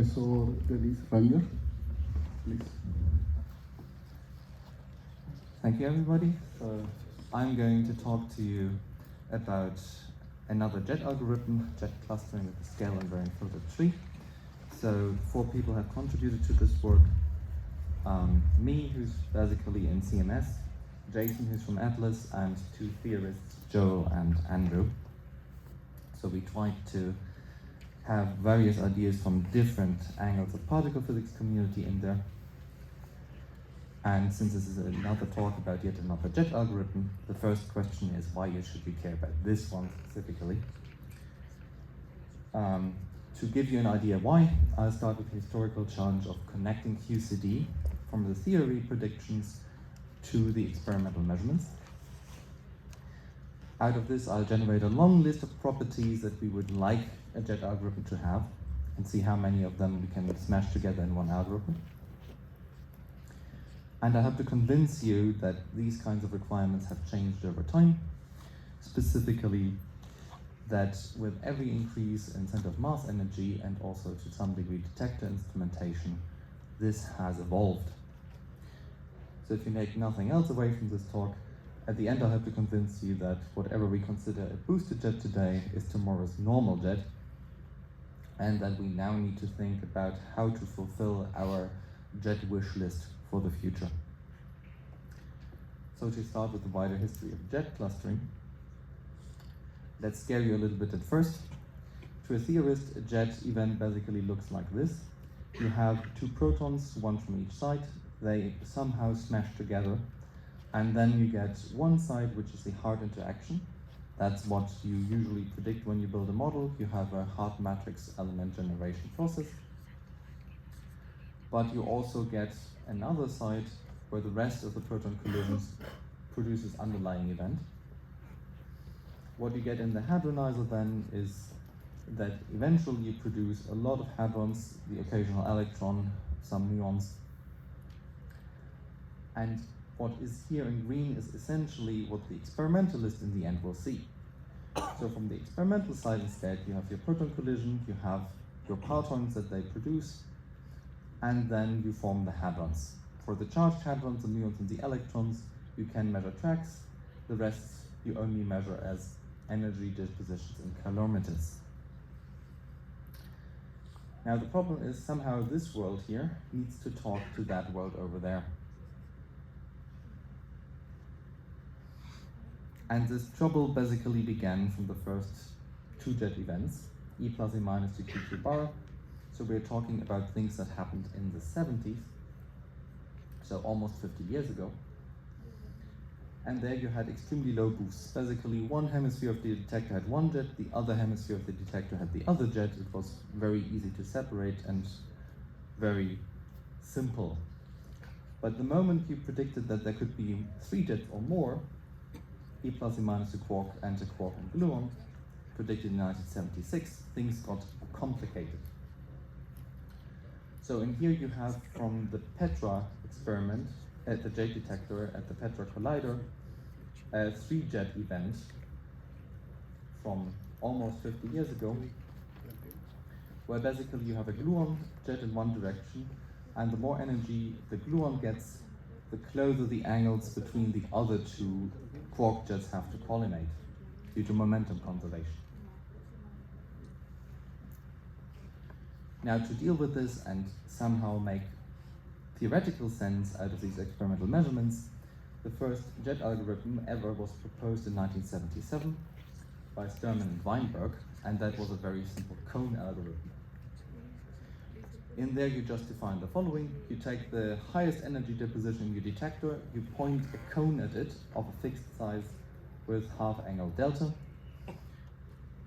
Professor Denis, please. Thank you, everybody. So I'm going to talk to you about another JET algorithm, JET clustering with the Scale-Invariant Filtered Tree. So 4 people have contributed to this work. Me, who's basically in CMS, Jason, who's from Atlas, and 2 theorists, Joel and Andrew. So we tried to have various ideas from different angles of particle physics community in there. And since this is another talk about yet another JET algorithm, the first question is why should you care about this one specifically? To give you an idea why, I'll start with the historical challenge of connecting QCD from the theory predictions to the experimental measurements. Out of this, I'll generate a long list of properties that we would like a JET algorithm to have, and see how many of them we can smash together in one algorithm. And I have to convince you that these kinds of requirements have changed over time, specifically that with every increase in center of mass energy and also to some degree detector instrumentation, this has evolved. So if you take nothing else away from this talk, at the end I have to convince you that whatever we consider a boosted jet today is tomorrow's normal jet, and that we now need to think about how to fulfill our jet wish list for the future. So to start with the wider history of jet clustering, let's scare you a little bit at first. To a theorist, a jet event basically looks like this. You have 2 protons, one from each side. They somehow smash together, and then you get one side which is the hard interaction. That's what you usually predict when you build a model. You have a hard matrix element generation process. But you also get another side where the rest of the proton collisions produces underlying event. What you get in the hadronizer then is that eventually you produce a lot of hadrons, the occasional electron, some muons. And what is here in green is essentially what the experimentalist in the end will see. So from the experimental side instead, you have your proton collision, you have your partons that they produce, and then you form the hadrons. For the charged hadrons, the muons and the electrons, you can measure tracks. The rest you only measure as energy dispositions in calorimeters. Now the problem is somehow this world here needs to talk to that world over there. And this trouble basically began from the first 2 jet events, E plus E minus to Q2 bar. So we're talking about things that happened in the 70s, so almost 50 years ago. And there you had extremely low boosts. Basically, one hemisphere of the detector had one jet, the other hemisphere of the detector had the other jet. It was very easy to separate and very simple. But the moment you predicted that there could be 3 jets or more, E plus E minus to quark, antiquark, and gluon, predicted in 1976, things got complicated. So in here you have from the Petra experiment at the J detector at the Petra collider, a 3-jet event from almost 50 years ago, where basically you have a gluon jet in one direction, and the more energy the gluon gets, the closer the angles between the other 2 quark jets have to collimate due to momentum conservation. Now to deal with this and somehow make theoretical sense out of these experimental measurements, the first jet algorithm ever was proposed in 1977 by Sturman and Weinberg, and that was a very simple cone algorithm. In there you just define the following. You take the highest energy deposition in your detector, you point a cone at it of a fixed size with half angle delta.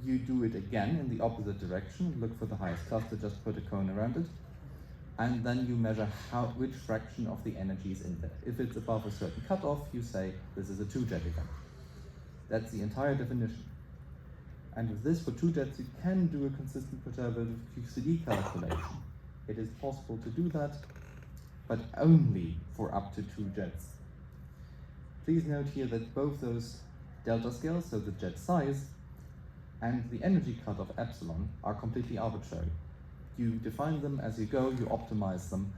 You do it again in the opposite direction, look for the highest cluster, just put a cone around it, and then you measure which fraction of the energy is in there. If it's above a certain cutoff, you say this is a 2-jet event. That's the entire definition. And with this, for 2 jets, you can do a consistent perturbative QCD calculation. It is possible to do that, but only for up to 2 jets. Please note here that both those delta scales, so the jet size, and the energy cutoff epsilon, are completely arbitrary. You define them as you go, you optimize them,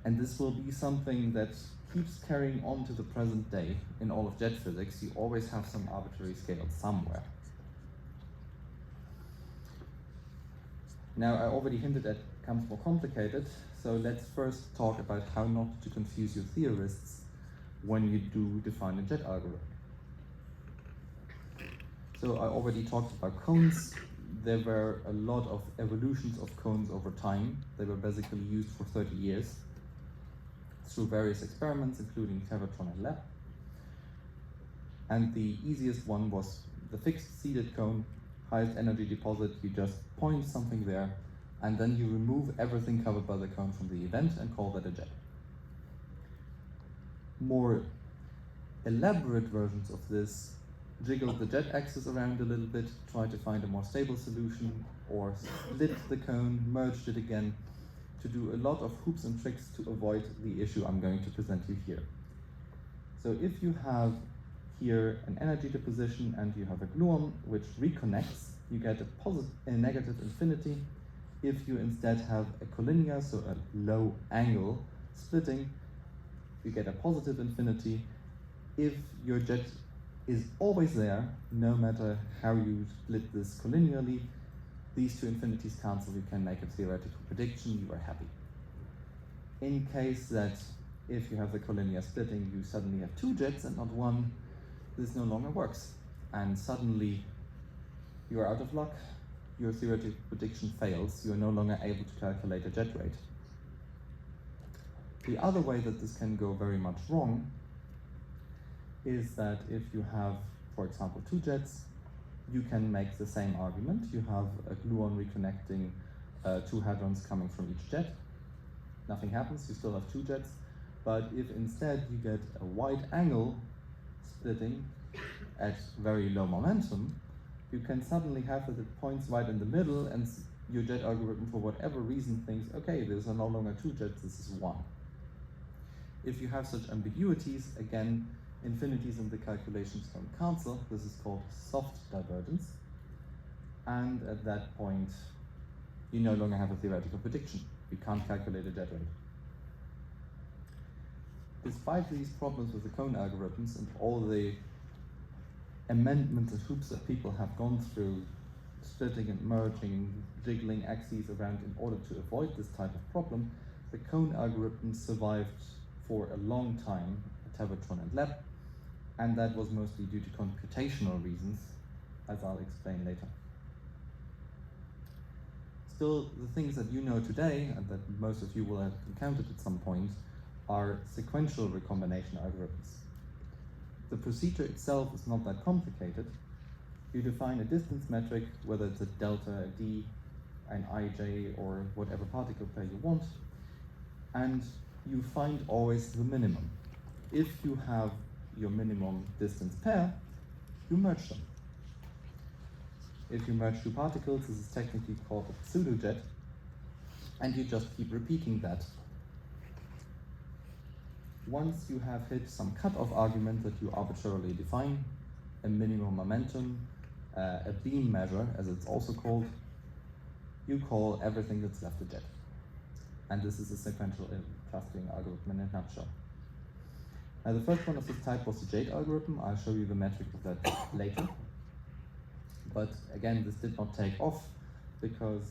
and this will be something that keeps carrying on to the present day. In all of jet physics, you always have some arbitrary scale somewhere. Now, I already hinted at it becomes more complicated, so let's first talk about how not to confuse your theorists when you do define a jet algorithm. So I already talked about cones. There were a lot of evolutions of cones over time. They were basically used for 30 years through various experiments, including Tevatron and Lab. And the easiest one was the fixed seeded cone, highest energy deposit. You just point something there, and then you remove everything covered by the cone from the event and call that a jet. More elaborate versions of this jiggle the jet axis around a little bit, try to find a more stable solution, or split the cone, merged it again, to do a lot of hoops and tricks to avoid the issue I'm going to present you here. So if you have here an energy deposition and you have a gluon which reconnects, you get a negative infinity. If you instead have a collinear, so a low angle splitting, you get a positive infinity. If your jet is always there, no matter how you split this collinearly, these two infinities cancel, you can make a theoretical prediction, you are happy. In case that if you have the collinear splitting, you suddenly have two jets and not one, this no longer works. And suddenly you are out of luck, your theoretical prediction fails, you are no longer able to calculate a jet rate. The other way that this can go very much wrong is that if you have, for example, two jets, you can make the same argument. You have a gluon reconnecting two hadrons coming from each jet. Nothing happens, you still have two jets. But if instead you get a wide angle splitting at very low momentum, you can suddenly have that it points right in the middle, and your jet algorithm, for whatever reason, thinks, okay, there's no longer two jets, this is one. If you have such ambiguities, again, infinities in the calculations don't cancel. This is called soft divergence. And at that point, you no longer have a theoretical prediction. You can't calculate a jet rate. Despite these problems with the cone algorithms and all the amendments and hoops that people have gone through, splitting and merging, jiggling axes around in order to avoid this type of problem, the cone algorithms survived for a long time at Tevatron and Lab, and that was mostly due to computational reasons, as I'll explain later. Still, the things that you know today, and that most of you will have encountered at some point, are sequential recombination algorithms. The procedure itself is not that complicated. You define a distance metric, whether it's a delta, a d, an ij, or whatever particle pair you want, and you find always the minimum. If you have your minimum distance pair, you merge them. If you merge two particles, this is technically called a pseudojet, and you just keep repeating that. Once you have hit some cutoff argument that you arbitrarily define, a minimum momentum, a beam measure, as it's also called, you call everything that's left a jet. And this is a sequential clustering algorithm in a nutshell. Now, the first one of this type was the Jade algorithm. I'll show you the metric of that later. But again, this did not take off because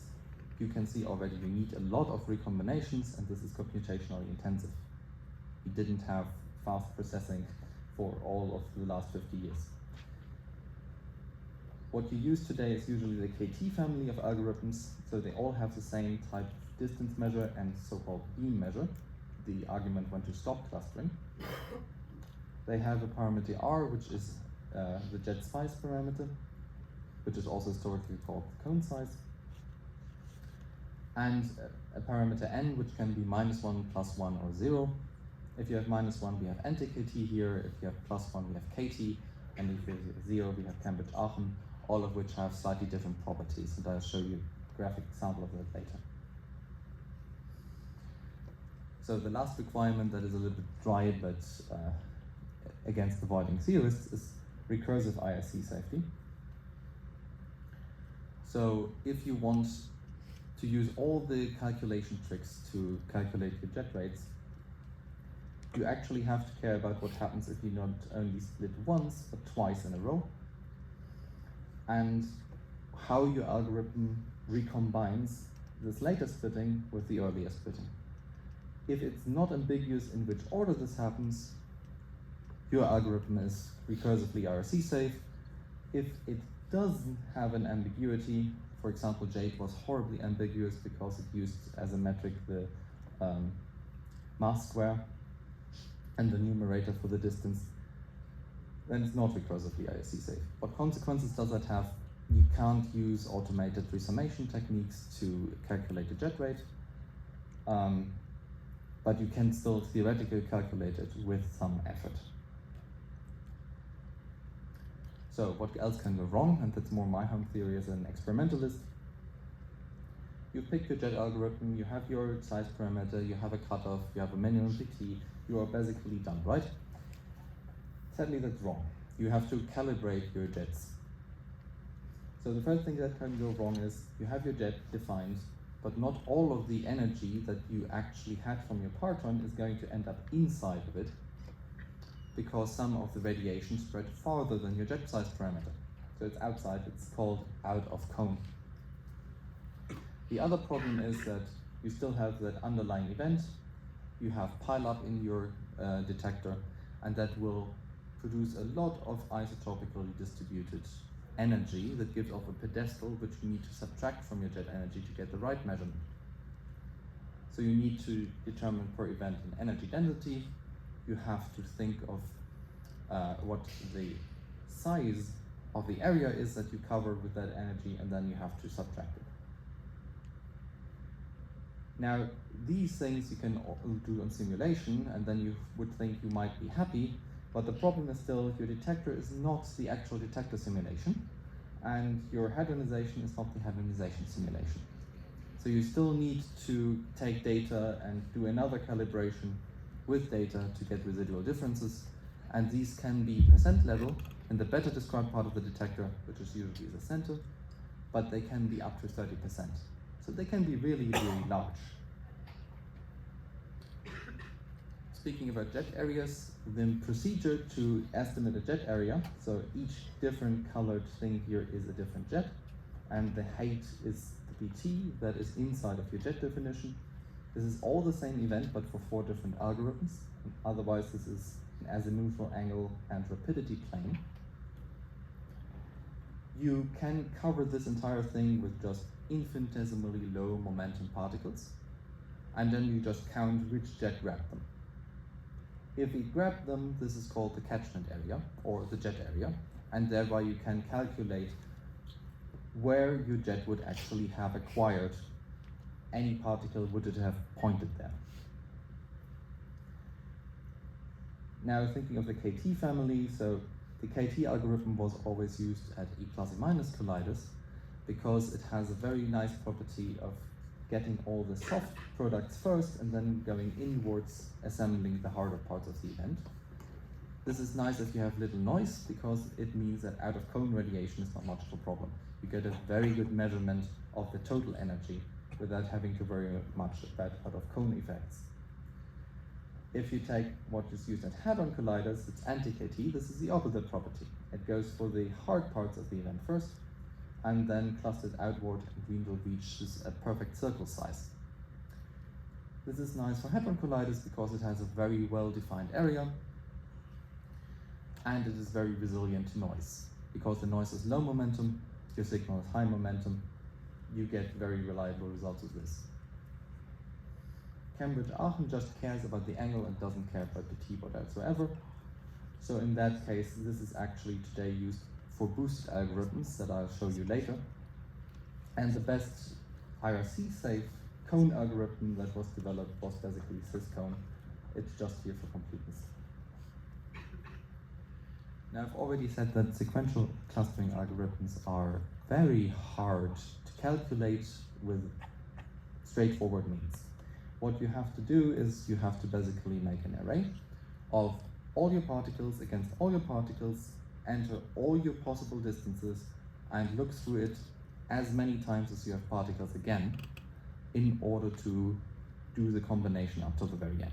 you can see already you need a lot of recombinations, and this is computationally intensive. We didn't have fast processing for all of the last 50 years. What you use today is usually the KT family of algorithms, so they all have the same type of distance measure and so-called beam measure, the argument when to stop clustering. They have a parameter R, which is the jet size parameter, which is also historically called cone size, and a parameter N, which can be -1, +1, or 0. If you have -1, we have anti-KT here. If you have +1, we have KT. And if you have 0, we have Cambridge-Aachen, all of which have slightly different properties. And I'll show you a graphic example of that later. So the last requirement that is a little bit dry, but against avoiding theorists, is recursive IRC safety. So if you want to use all the calculation tricks to calculate your jet rates, you actually have to care about what happens if you not only split once, but twice in a row, and how your algorithm recombines this later splitting with the earlier splitting. If it's not ambiguous in which order this happens, your algorithm is recursively RC safe. If it doesn't have an ambiguity, for example, Jade was horribly ambiguous because it used as a metric the mass square and the numerator for the distance, then it's not recursively IRC safe. What consequences does that have? You can't use automated resummation techniques to calculate the jet rate, but you can still theoretically calculate it with some effort. So what else can go wrong? And that's more my home theory as an experimentalist. You pick your jet algorithm, you have your size parameter, you have a cutoff, you have a minimum PT, you are basically done, right? Sadly, that's wrong. You have to calibrate your jets. So the first thing that can go wrong is you have your jet defined, but not all of the energy that you actually had from your parton is going to end up inside of it, because some of the radiation spread farther than your jet size parameter. So it's outside, it's called out of cone. The other problem is that you still have that underlying event, you have pileup in your detector, and that will produce a lot of isotopically distributed energy that gives off a pedestal which you need to subtract from your jet energy to get the right measurement. So you need to determine per event an energy density. You have to think of what the size of the area is that you cover with that energy, and then you have to subtract it. Now, these things you can do on simulation, and then you would think you might be happy, but the problem is still your detector is not the actual detector simulation, and your hadronization is not the hadronization simulation. So you still need to take data and do another calibration with data to get residual differences, and these can be percent level in the better described part of the detector, which is usually the center, but they can be up to 30%. So they can be really, really large. Speaking about jet areas, the procedure to estimate a jet area, so each different colored thing here is a different jet, and the height is the PT that is inside of your jet definition. This is all the same event, but for 4 different algorithms. Otherwise, this is an azimuthal angle and rapidity plane. You can cover this entire thing with just infinitesimally low momentum particles, and then you just count which jet grabbed them. If we grab them, this is called the catchment area, or the jet area, and thereby you can calculate where your jet would actually have acquired any particle would it have pointed there. Now thinking of the KT family, so the KT algorithm was always used at E plus E minus colliders because it has a very nice property of getting all the soft products first and then going inwards, assembling the harder parts of the event. This is nice if you have little noise because it means that out of cone radiation is not much of a problem. You get a very good measurement of the total energy without having to worry much about out of cone effects. If you take what is used at hadron colliders, it's anti-KT. This is the opposite property. It goes for the hard parts of the event first, and then clusters outward, and we will reach this a perfect circle size. This is nice for hadron colliders because it has a very well-defined area, and it is very resilient to noise. Because the noise is low momentum, your signal is high momentum, you get very reliable results with this. Cambridge Aachen just cares about the angle and doesn't care about the T-bar whatsoever. So in that case, this is actually today used for boosted algorithms that I'll show you later. And the best IRC-safe cone algorithm that was developed was basically syscone. It's just here for completeness. Now I've already said that sequential clustering algorithms are very hard to calculate with straightforward means. What you have to do is you have to basically make an array of all your particles against all your particles, enter all your possible distances, and look through it as many times as you have particles again, in order to do the combination up to the very end.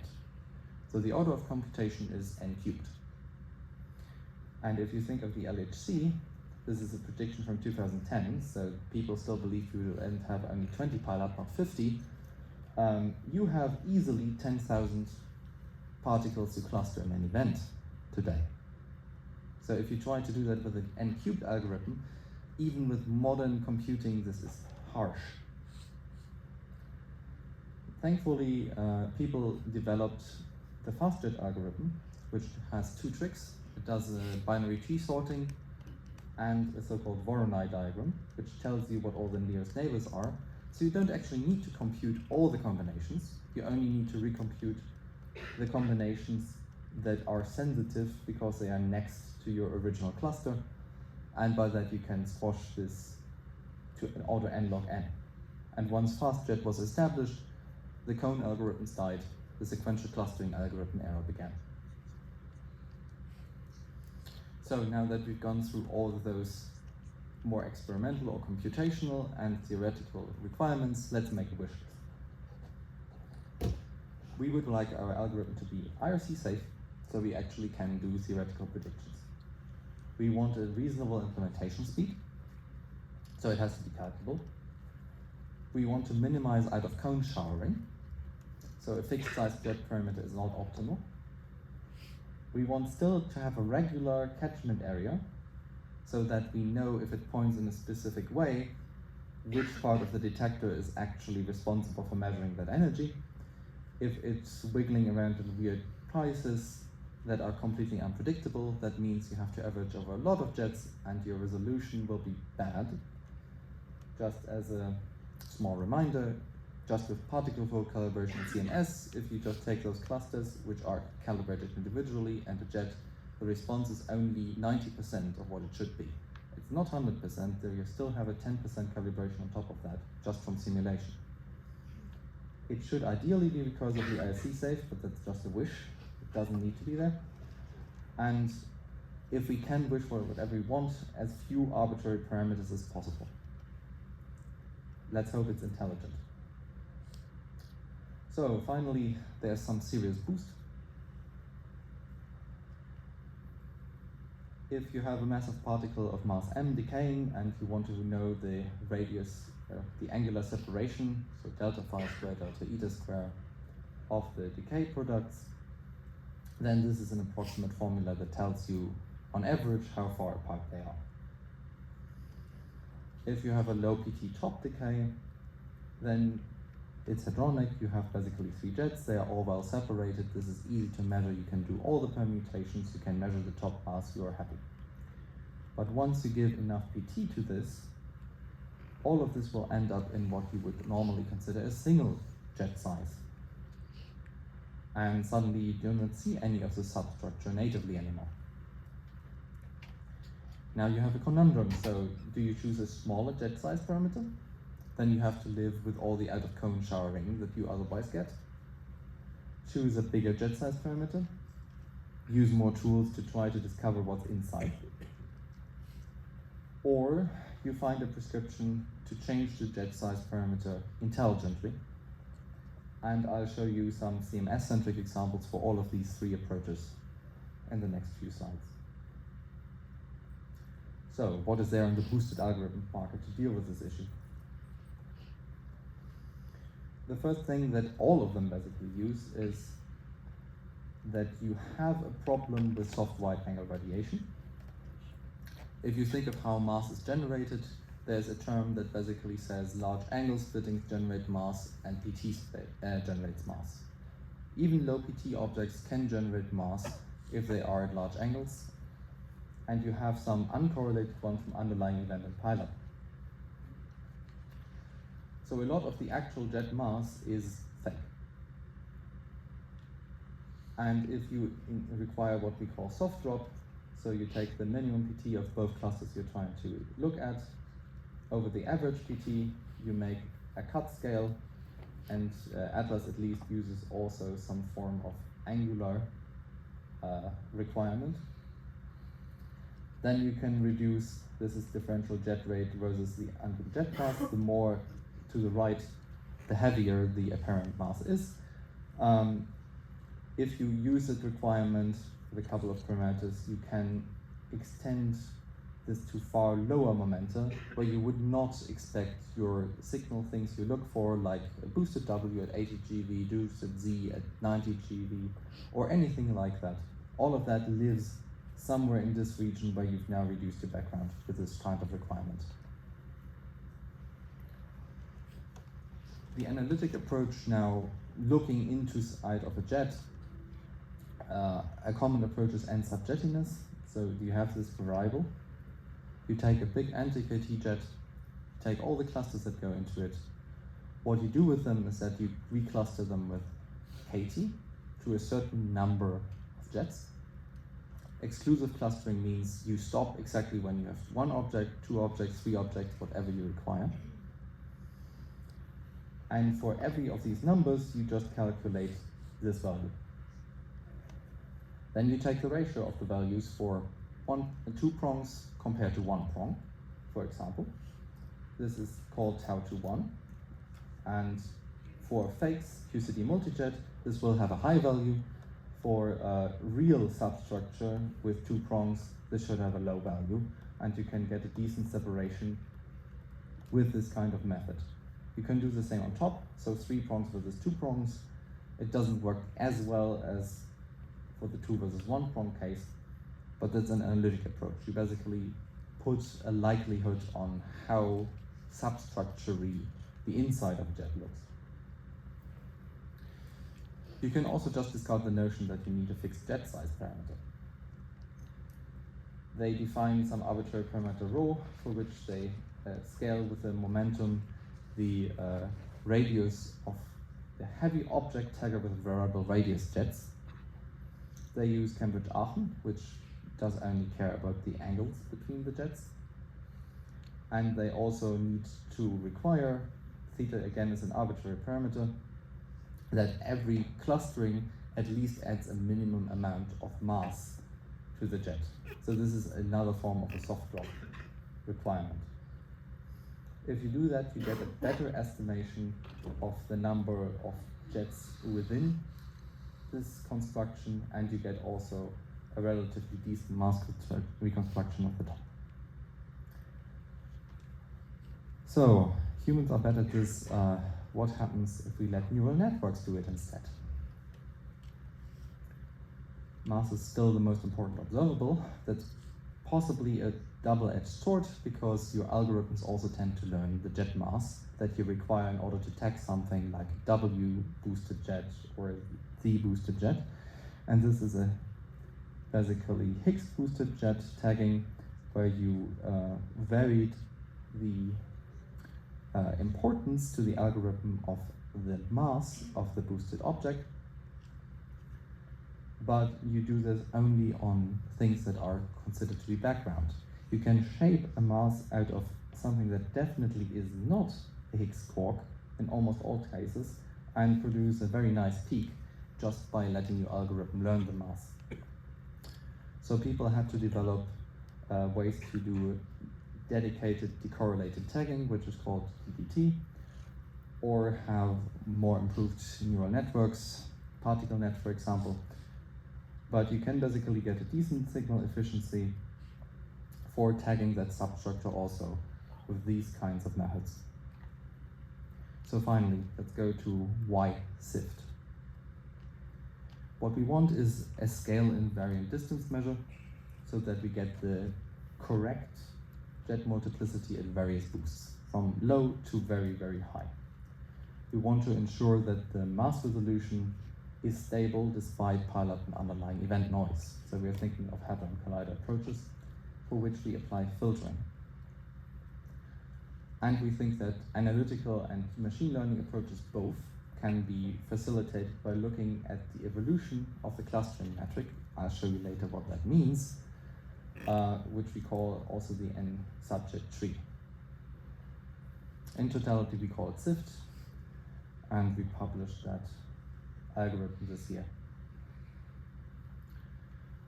So the order of computation is n cubed. And if you think of the LHC, this is a prediction from 2010, so people still believe you will have only 20 pileup, not 50. You have easily 10,000 particles to cluster in an event today. So if you try to do that with an n cubed algorithm, even with modern computing, this is harsh. Thankfully, people developed the FastJet algorithm, which has two tricks. It does binary tree sorting and a so-called Voronoi diagram, which tells you what all the nearest neighbors are. So you don't actually need to compute all the combinations. You only need to recompute the combinations that are sensitive because they are next to your original cluster. And by that you can squash this to an order n log n. And once FastJet was established, the cone algorithms died, the sequential clustering algorithm era began. So now that we've gone through all of those more experimental or computational and theoretical requirements, let's make a wish list. We would like our algorithm to be IRC safe, so we actually can do theoretical predictions. We want a reasonable implementation speed, so it has to be calculable. We want to minimize out of cone showering, so a fixed size jet parameter is not optimal. We want still to have a regular catchment area, so that we know if it points in a specific way, which part of the detector is actually responsible for measuring that energy. If it's wiggling around in weird prices that are completely unpredictable, that means you have to average over a lot of jets and your resolution will be bad. Just as a small reminder, just with particle fold calibration in CMS, if you just take those clusters, which are calibrated individually, and a jet, the response is only 90% of what it should be. It's not 100%, though you still have a 10% calibration on top of that, just from simulation. It should ideally be recursively IRC safe, but that's just a wish. It doesn't need to be there. And if we can wish for whatever we want, as few arbitrary parameters as possible. Let's hope it's intelligent. So finally, there's some serious boost. If you have a massive particle of mass m decaying and you want to know the radius, the angular separation, so delta phi squared, delta eta square of the decay products, then this is an approximate formula that tells you on average how far apart they are. If you have a low PT top decay, then it's hadronic, you have basically 3 jets, they are all well separated, this is easy to measure, you can do all the permutations, you can measure the top mass, you are happy. But once you give enough PT to this, all of this will end up in what you would normally consider a single jet size. And suddenly you do not see any of the substructure natively anymore. Now you have a conundrum, so do you choose a smaller jet size parameter? Then you have to live with all the out-of-cone showering that you otherwise get. Choose a bigger jet size parameter. Use more tools to try to discover what's inside. Or you find a prescription to change the jet size parameter intelligently. And I'll show you some CMS-centric examples for all of these 3 approaches in the next few slides. So what is there in the boosted algorithm market to deal with this issue? The first thing that all of them basically use is that you have a problem with soft wide angle radiation. If you think of how mass is generated, there's a term that basically says large angle splittings generate mass and PT generates mass. Even low PT objects can generate mass if they are at large angles, and you have some uncorrelated one from underlying event and pileup. So a lot of the actual jet mass is fake. And if you require what we call soft drop, so you take the minimum PT of both clusters you're trying to look at, over the average PT, you make a cut scale, and Atlas at least uses also some form of angular requirement. Then you can reduce, this is differential jet rate versus the jet path, the more to the right the heavier the apparent mass is. If you use that requirement with a couple of parameters, you can extend this to far lower momenta, where you would not expect your signal things you look for, like a boosted W at 80 GV, boosted Z at 90 GV, or anything like that. All of that lives somewhere in this region where you've now reduced your background with this kind of requirement. The analytic approach now, looking into side of a jet, a common approach is n-subjettiness. So you have this variable. You take a big anti-KT jet, take all the clusters that go into it. What you do with them is that you recluster them with KT to a certain number of jets. Exclusive clustering means you stop exactly when you have one object, two objects, three objects, whatever you require. And for every of these numbers, you just calculate this value. Then you take the ratio of the values for two prongs compared to one prong, for example. This is called tau to 1. And for fakes QCD multijet, this will have a high value. For a real substructure with two prongs, this should have a low value, and you can get a decent separation with this kind of method. You can do the same on top, so 3 prongs versus 2 prongs. It doesn't work as well as for the 2 versus 1 prong case, but that's an analytic approach. You basically put a likelihood on how substructurally the inside of a jet looks. You can also just discard the notion that you need a fixed jet size parameter. They define some arbitrary parameter rho, for which they scale with the momentum the radius of the heavy object tagger with variable radius jets. They use Cambridge-Aachen, which does only care about the angles between the jets. And they also need to require, theta again is an arbitrary parameter, that every clustering at least adds a minimum amount of mass to the jet. So this is another form of a soft block requirement. If you do that, you get a better estimation of the number of jets within this construction, and you get also a relatively decent mass reconstruction of the top. So, humans are better at this. What happens if we let neural networks do it instead? Mass is still the most important observable. That's possibly a double-edged sword, because your algorithms also tend to learn the jet mass that you require in order to tag something like a W boosted jet or a Z boosted jet. And this is a basically Higgs boosted jet tagging, where you varied the importance to the algorithm of the mass of the boosted object, but you do this only on things that are considered to be background. You can shape a mass out of something that definitely is not a Higgs quark in almost all cases, and produce a very nice peak just by letting your algorithm learn the mass. So people had to develop ways to do dedicated decorrelated tagging, which is called DDT, or have more improved neural networks, particle net for example. But you can basically get a decent signal efficiency for tagging that substructure also with these kinds of methods. So finally, let's go to why SIFT. What we want is a scale-invariant distance measure so that we get the correct jet multiplicity at various boosts, from low to very, very high. We want to ensure that the mass resolution is stable despite pileup and underlying event noise. So we are thinking of hadron collider approaches for which we apply filtering. And we think that analytical and machine learning approaches both can be facilitated by looking at the evolution of the clustering metric. I'll show you later what that means, which we call also the n-subject tree. In totality, we call it SIFT, and we published that algorithm this year.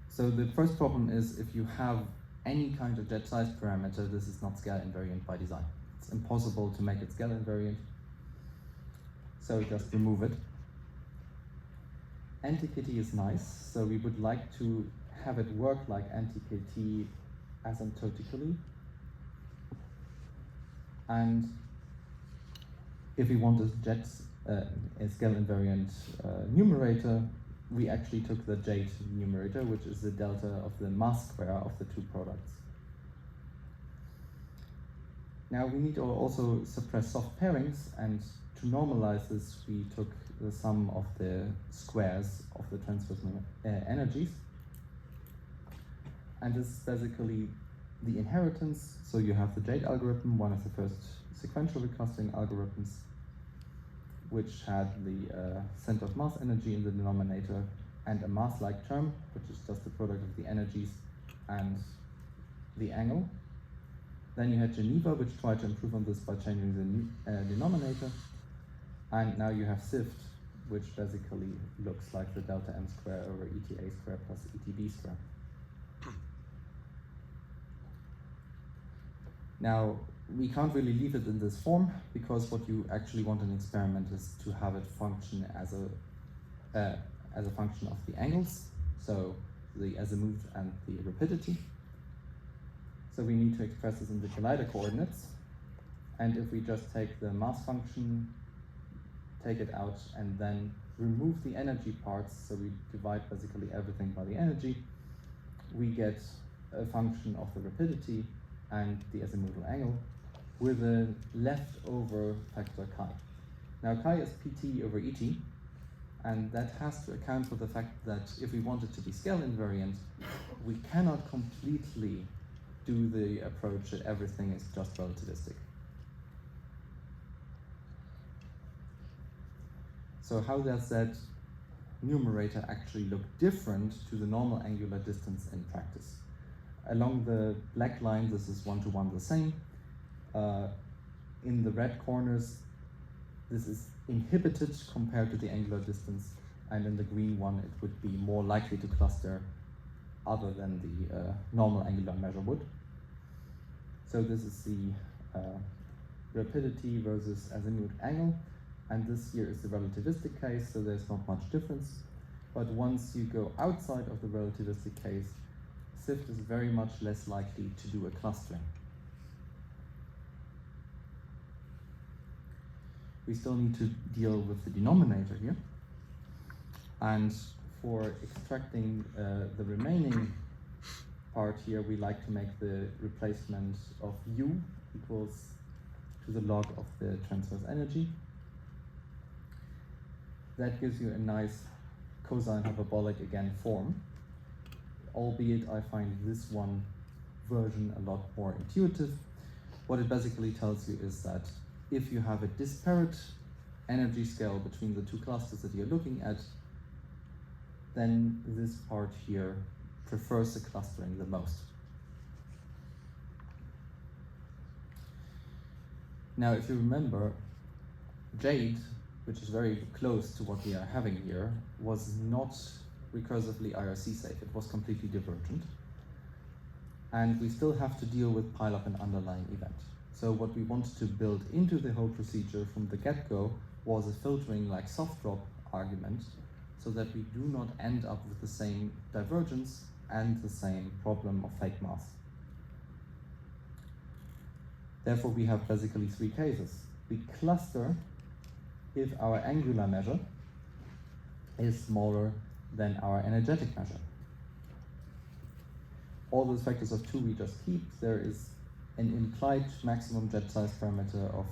So the first problem is, if you have any kind of jet size parameter, this is not scale invariant by design. It's impossible to make it scale invariant. so just remove it. Anti-KT is nice, so we would like to have it work like anti-KT asymptotically. And if we want a scale-invariant numerator, we actually took the J numerator, which is the delta of the mass square of the two products. Now we need to also suppress soft pairings, and to normalize this, we took the sum of the squares of the transverse energies. And this is basically the inheritance. So you have the Jade algorithm, one of the first sequential reclustering algorithms, which had the center of mass energy in the denominator and a mass-like term, which is just the product of the energies and the angle. Then you had Geneva, which tried to improve on this by changing the denominator. And now you have SIFT, which basically looks like the delta m square over ETA square plus ETB square. Now, we can't really leave it in this form, because what you actually want in an experiment is to have it function as a function of the angles, so the azimuth and the rapidity. So we need to express this in the collider coordinates. And if we just take the mass function, take it out, and then remove the energy parts, so we divide basically everything by the energy, we get a function of the rapidity and the azimuthal angle with a leftover factor chi. Now chi is pt over et, and that has to account for the fact that if we want it to be scale invariant, we cannot completely do the approach that everything is just relativistic. So how does that numerator actually look different to the normal angular distance in practice? Along the black line, this is one-to-one the same. In the red corners, this is inhibited compared to the angular distance, and in the green one, it would be more likely to cluster other than the normal angular measure would. So this is the rapidity versus azimuth angle, and this here is the relativistic case, so there's not much difference. But once you go outside of the relativistic case, SIFT is very much less likely to do a clustering. We still need to deal with the denominator here. And for extracting the remaining part here, we like to make the replacement of U equals to the log of the transverse energy. That gives you a nice cosine hyperbolic again form, albeit I find this one version a lot more intuitive. What it basically tells you is that if you have a disparate energy scale between the two clusters that you're looking at, then this part here prefers the clustering the most. Now, if you remember, Jade, which is very close to what we are having here, was not recursively IRC safe. It was completely divergent. And we still have to deal with pileup and underlying event. So what we wanted to build into the whole procedure from the get-go was a filtering like soft drop argument, so that we do not end up with the same divergence and the same problem of fake mass. Therefore, we have basically three cases. We cluster if our angular measure is smaller than our energetic measure. All those factors of 2 we just keep. There is an implied maximum jet size parameter of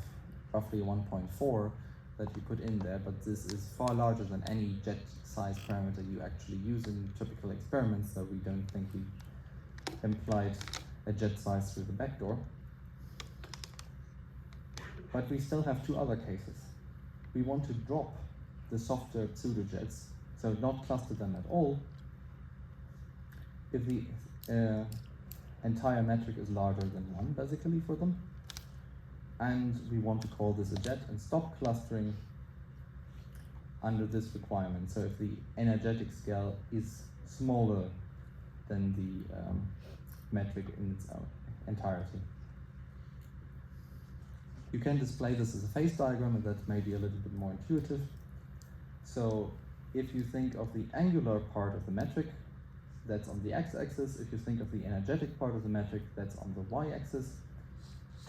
roughly 1.4 that you put in there, but this is far larger than any jet size parameter you actually use in typical experiments, so we don't think we implied a jet size through the backdoor. But we still have two other cases. We want to drop the softer pseudojets, so not cluster them at all, if the entire metric is larger than 1, basically, for them. And we want to call this a jet and stop clustering under this requirement. So if the energetic scale is smaller than the metric in its entirety. You can display this as a phase diagram, and that's maybe a little bit more intuitive. So if you think of the angular part of the metric, that's on the x-axis. If you think of the energetic part of the metric, that's on the y-axis.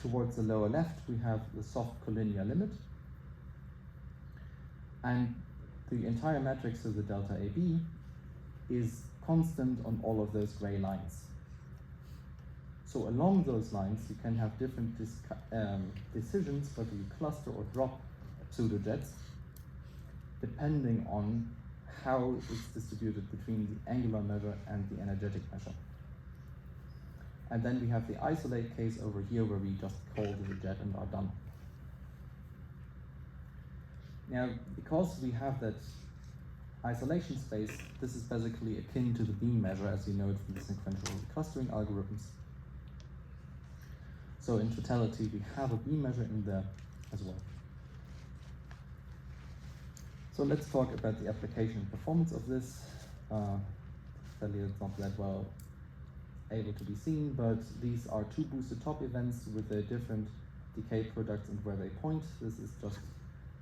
Towards the lower left, we have the soft collinear limit. And the entire metric, so the delta AB, is constant on all of those gray lines. So along those lines, you can have different decisions whether you cluster or drop pseudojets, depending on how it's distributed between the angular measure and the energetic measure. And then we have the isolate case over here where we just call the jet and are done. Now, because we have that isolation space, this is basically akin to the beam measure as you know it from the sequential clustering algorithms. So in totality, we have a beam measure in there as well. So let's talk about the application and performance of this. Sadly, it's not that well able to be seen, but these are two boosted top events with their different decay products and where they point. This is just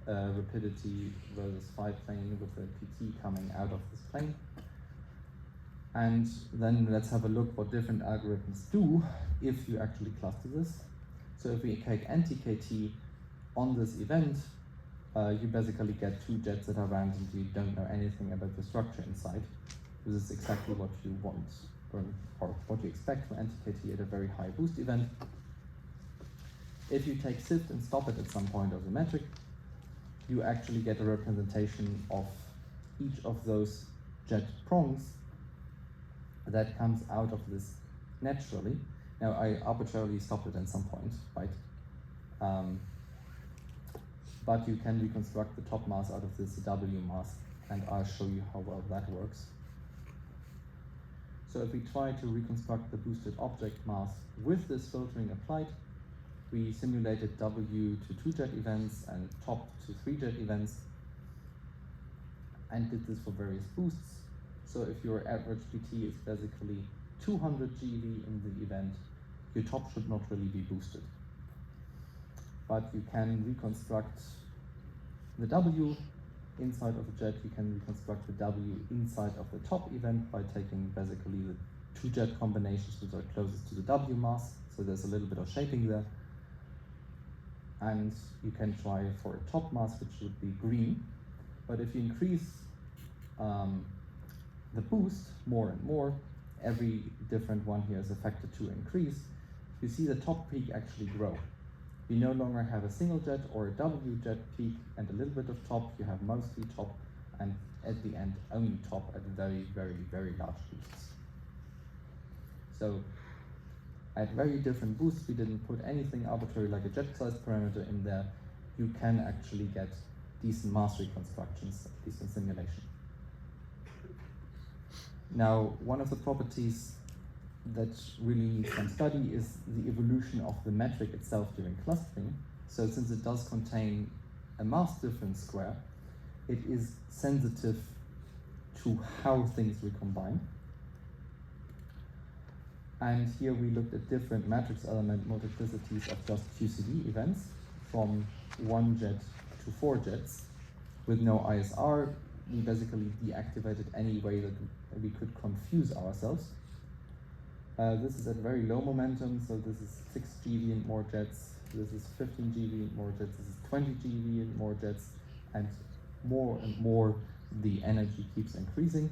rapidity versus phi plane with the PT coming out of this plane. And then let's have a look what different algorithms do if you actually cluster this. So if we take anti-KT on this event, you basically get two jets that are random, you don't know anything about the structure inside. This is exactly what you want, or what you expect from anti-KT at a very high boost event. If you take SIFT and stop it at some point of the metric, you actually get a representation of each of those jet prongs that comes out of this naturally. Now I arbitrarily stopped it at some point, right? But you can reconstruct the top mass out of this W mass, and I'll show you how well that works. So if we try to reconstruct the boosted object mass with this filtering applied, we simulated W to 2 jet events and top to 3 jet events, and did this for various boosts. So if your average PT is basically 200 GeV in the event, your top should not really be boosted. But you can reconstruct the W inside of the jet, you can reconstruct the W inside of the top event by taking basically the 2 jet combinations which are closest to the W mass, so there's a little bit of shaping there. And you can try for a top mass which would be green, but if you increase the boost more and more, every different one here is affected to increase, you see the top peak actually grow. You no longer have a single jet or a W jet peak and a little bit of top, you have mostly top, and at the end only top at very, very, very large boosts. So at very different boosts, we didn't put anything arbitrary like a jet size parameter in there. You can actually get decent mass reconstructions, at least in simulation. Now, one of the properties that really needs some study is the evolution of the metric itself during clustering. So since it does contain a mass difference square, it is sensitive to how things recombine. And here we looked at different matrix element multiplicities of just QCD events, from 1 jet to 4 jets. With no ISR, we basically deactivated any way that we could confuse ourselves. This is at very low momentum, so this is 6 GeV and more jets, this is 15 GeV and more jets, this is 20 GeV and more jets, and more the energy keeps increasing.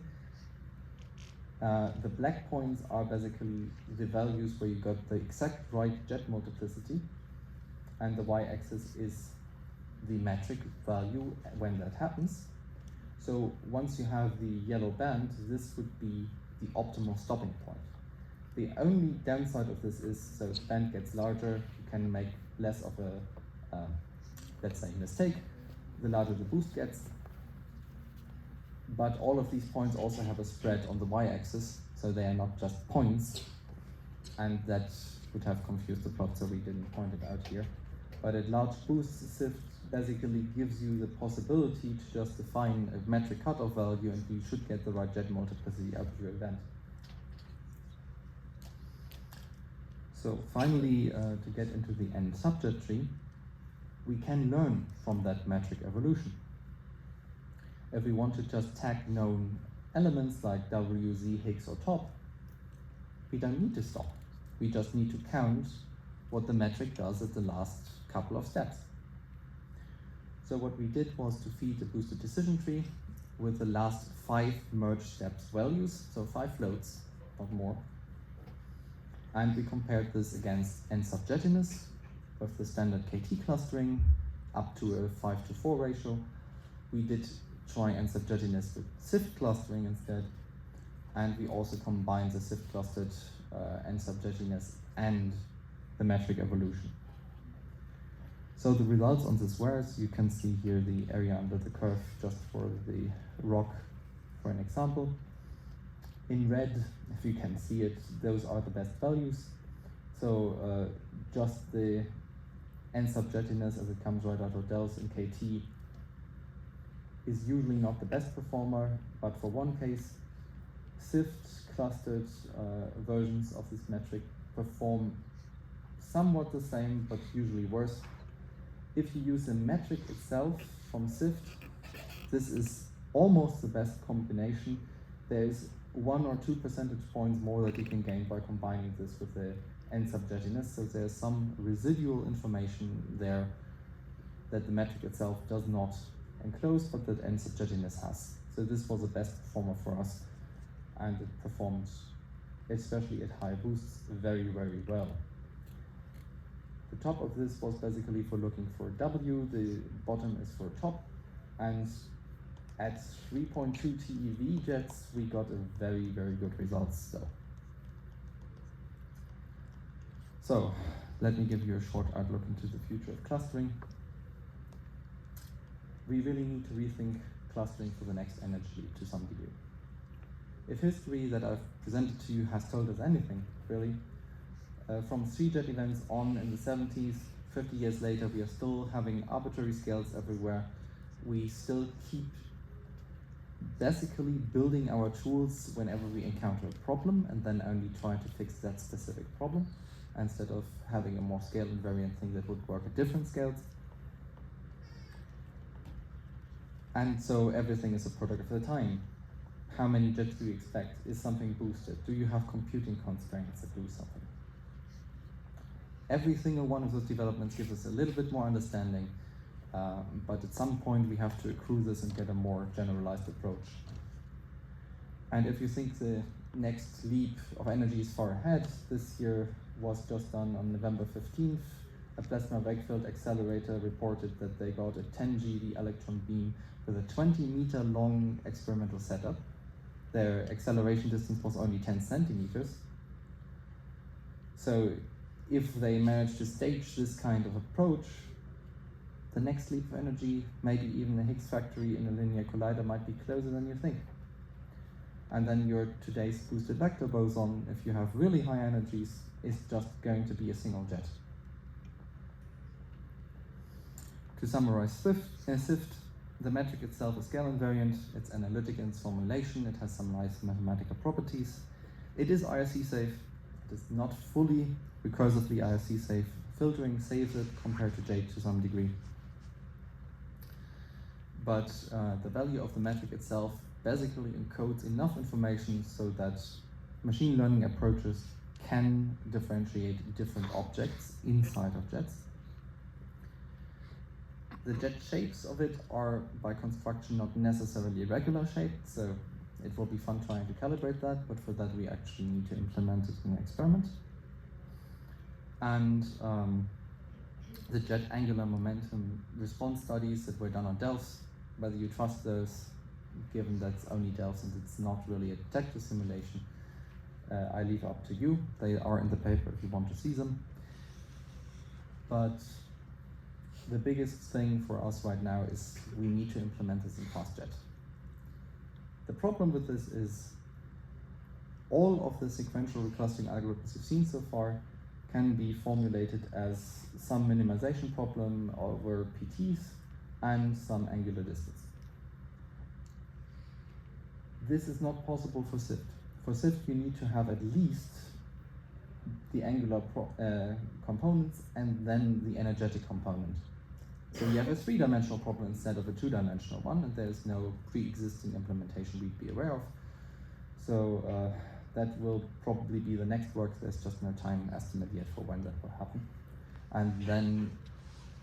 The black points are basically the values where you got the exact right jet multiplicity, and the y-axis is the metric value when that happens. So once you have the yellow band, this would be the optimal stopping point. The only downside of this is, so the band gets larger, you can make less of a, let's say, mistake, the larger the boost gets. But all of these points also have a spread on the y-axis, so they are not just points, and that would have confused the plot, so we didn't point it out here. But at large boosts, SIFT basically gives you the possibility to just define a metric cutoff value, and you should get the right jet multiplicity out of your event. So finally, to get into the end subjet tree, we can learn from that metric evolution. If we want to just tag known elements like W, Z, Higgs, or top, we don't need to stop. We just need to count what the metric does at the last couple of steps. So what we did was to feed a boosted decision tree with the last 5 merge steps values, so 5 floats, not more. And we compared this against n sub jettiness with the standard KT clustering up to a 5:4 ratio. We did try n sub jettiness with SIFT clustering instead, and we also combined the SIFT clustered n sub jettiness and the metric evolution. So the results on this were, as you can see here, the area under the curve just for the rock for an example. In red, if you can see it, those are the best values. So just the n sub jettiness as it comes right out of dells in KT is usually not the best performer, but for one case, SIFT clustered versions of this metric perform somewhat the same, but usually worse. If you use the metric itself from SIFT, this is almost the best combination. There's 1 or 2 percentage points more that you can gain by combining this with the n sub jettiness, so there's some residual information there that the metric itself does not enclose, but that n sub jettiness has. So this was the best performer for us, and it performed, especially at high boosts, very, very well. The top of this was basically for looking for W, the bottom is for top, and at 3.2 TeV jets, we got a very, very good results still. So, let me give you a short outlook into the future of clustering. We really need to rethink clustering for the next energy to some degree. If history that I've presented to you has told us anything, really, from 3 jet events on in the 70s, 50 years later, we are still having arbitrary scales everywhere. We still keep basically building our tools whenever we encounter a problem and then only try to fix that specific problem instead of having a more scale-invariant thing that would work at different scales. And so everything is a product of the time. How many jets do you expect? Is something boosted? Do you have computing constraints that do something? Every single one of those developments gives us a little bit more understanding, but at some point we have to accrue this and get a more generalized approach. And if you think the next leap of energy is far ahead, this year was just done on November 15th. A plasma wave field accelerator reported that they got a 10 GeV electron beam with a 20-meter long experimental setup. Their acceleration distance was only 10 centimeters. So if they manage to stage this kind of approach, the next leap of energy, maybe even a Higgs factory in a linear collider, might be closer than you think. And then your today's boosted vector boson, if you have really high energies, is just going to be a single jet. To summarize SIFT, the metric itself is scale invariant, it's analytic in its formulation, it has some nice mathematical properties. It is IRC safe, it is not fully recursively IRC safe. Filtering saves it compared to J to some degree. But the value of the metric itself basically encodes enough information so that machine learning approaches can differentiate different objects inside of jets. The jet shapes of it are, by construction, not necessarily regular shaped, so it will be fun trying to calibrate that, but for that we actually need to implement it in an experiment. And the jet angular momentum response studies that were done on dells, whether you trust those, given that it's only dells and it's not really a detector simulation, I leave up to you. They are in the paper if you want to see them. But the biggest thing for us right now is we need to implement this in FastJet. The problem with this is all of the sequential reclustering algorithms you've seen so far can be formulated as some minimization problem over PTs and some angular distance. This is not possible for SIFT. For SIFT, you need to have at least the angular components and then the energetic component. So you have a three-dimensional problem instead of a two-dimensional one, and there's no pre-existing implementation we'd be aware of. So that will probably be the next work. There's just no time estimate yet for when that will happen. And then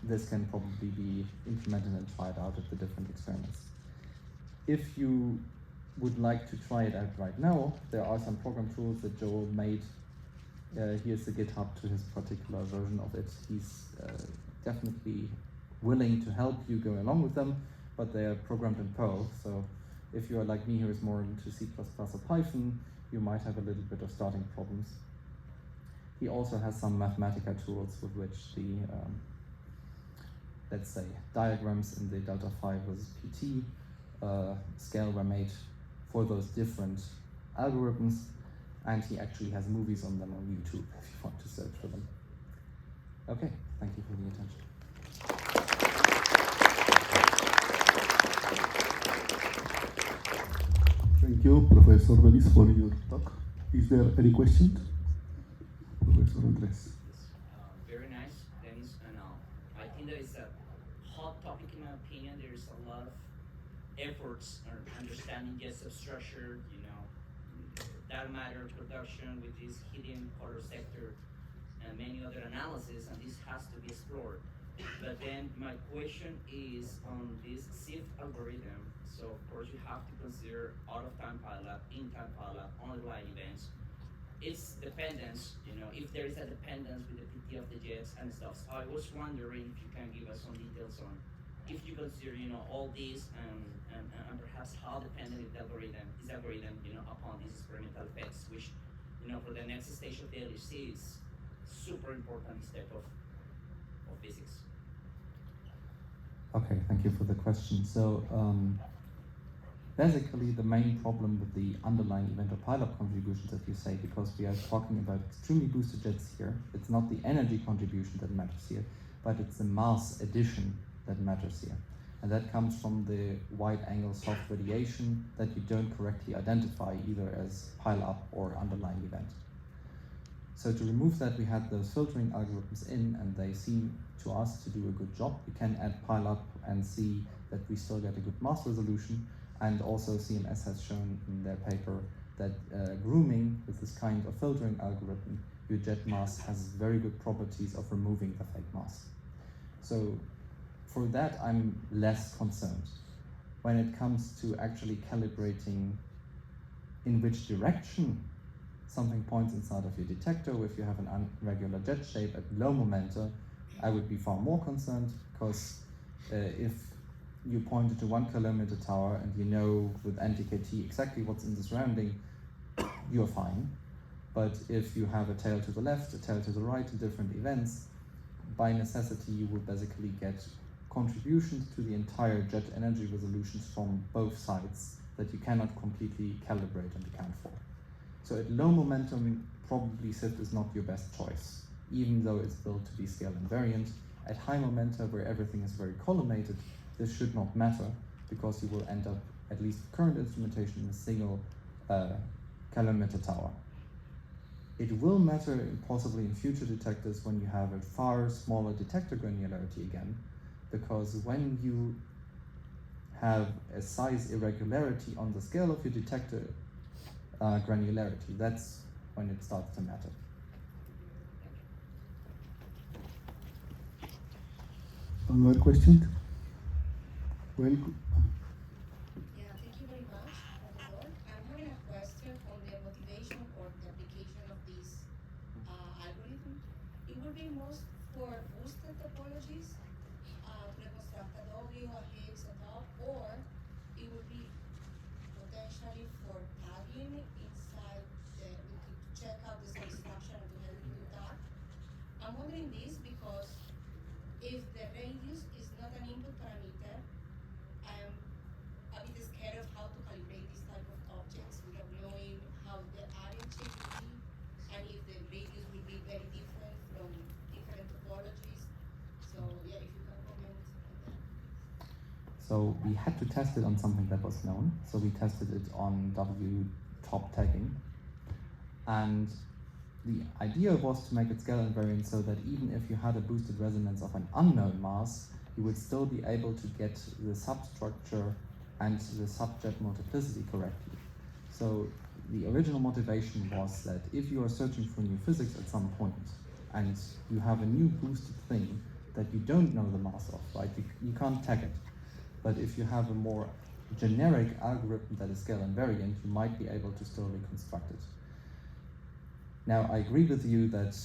this can probably be implemented and tried out at the different experiments. If you would like to try it out right now, there are some program tools that Joel made. Here's the GitHub to his particular version of it. He's definitely willing to help you go along with them, but they are programmed in Perl. So if you are like me, who is more into C++ or Python, you might have a little bit of starting problems. He also has some Mathematica tools with which the, let's say, diagrams in the delta phi versus PT scale were made for those different algorithms, and he actually has movies on them on YouTube if you want to search for them. Okay, thank you for the attention. Thank you, Professor Denis, for your talk. Is there any question? Professor Andres. Very nice, Denis. And I think that is a hot topic in my opinion. There's a lot of efforts on understanding jet substructure, data matter production with this hidden color sector and many other analysis, and this has to be explored. But then my question is on this SIFT algorithm. So of course you have to consider out-of-time pileup, in-time pileup, underlying events. Its dependence, if there is a dependence with the PT of the jets and stuff. So I was wondering if you can give us some details on if you consider, all these and perhaps how dependent is the algorithm, upon these experimental effects, which, for the next stage of the LHC is super important step of physics. Okay, thank you for the question. So basically the main problem with the underlying event or pileup contributions that you say, because we are talking about extremely boosted jets here, it's not the energy contribution that matters here, but it's the mass addition that matters here. And that comes from the wide-angle soft radiation that you don't correctly identify either as pileup or underlying event. So to remove that, we had those filtering algorithms in, and they seem to us to do a good job. We can add pileup and see that we still get a good mass resolution, and also CMS has shown in their paper that grooming with this kind of filtering algorithm, your jet mass has very good properties of removing the fake mass. So for that, I'm less concerned. When it comes to actually calibrating in which direction something points inside of your detector, if you have an irregular jet shape at low momenta, I would be far more concerned, because if you point it to 1 kilometer tower and you know with NTKT exactly what's in the surrounding, you're fine. But if you have a tail to the left, a tail to the right in different events, by necessity you will basically get contributions to the entire jet energy resolutions from both sides that you cannot completely calibrate and account for. So at low momentum, probably SIFT is not your best choice, even though it's built to be scale invariant. At high momenta, where everything is very collimated, this should not matter, because you will end up, at least with current instrumentation, in a single kilometer tower. It will matter possibly in future detectors when you have a far smaller detector granularity again, because when you have a size irregularity on the scale of your detector granularity, that's when it starts to matter. Another question? Well, Yeah, thank you very much for the talk. I'm having a question on the motivation or the application of this algorithm. It will be most for boosted topologies, to reconstruct a W, a hex, a top, or it will be potentially for tagging inside to check out the substructure and to help you do that. I'm wondering this because if the radius is not an input parameter, I'm a bit scared of how to calibrate this type of objects without knowing how the area shape will be, and if the radius will be very different from different topologies. So yeah, if you can comment on that. So we had to test it on something that was known. So we tested it on W top tagging. And the idea was to make it scale invariant so that even if you had a boosted resonance of an unknown mass, you would still be able to get the substructure and the subjet multiplicity correctly. So the original motivation was that if you are searching for new physics at some point and you have a new boosted thing that you don't know the mass of, right? You can't tag it. But if you have a more generic algorithm that is scale invariant, you might be able to still reconstruct it. Now, I agree with you that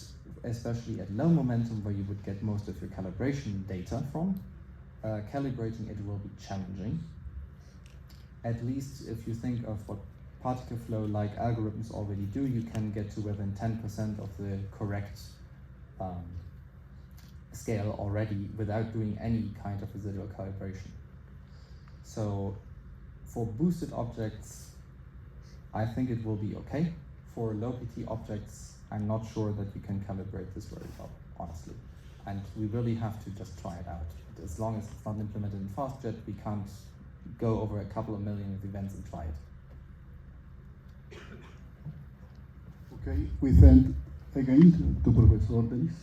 especially at low momentum, where you would get most of your calibration data from, calibrating it will be challenging. At least if you think of what particle flow-like algorithms already do, you can get to within 10% of the correct scale already without doing any kind of residual calibration. So for boosted objects, I think it will be okay. For low PT objects, I'm not sure that we can calibrate this very well, honestly. And we really have to just try it out. As long as it's not implemented in FastJet, we can't go over a couple of million of events and try it. Okay, we thank again to Professor Denis.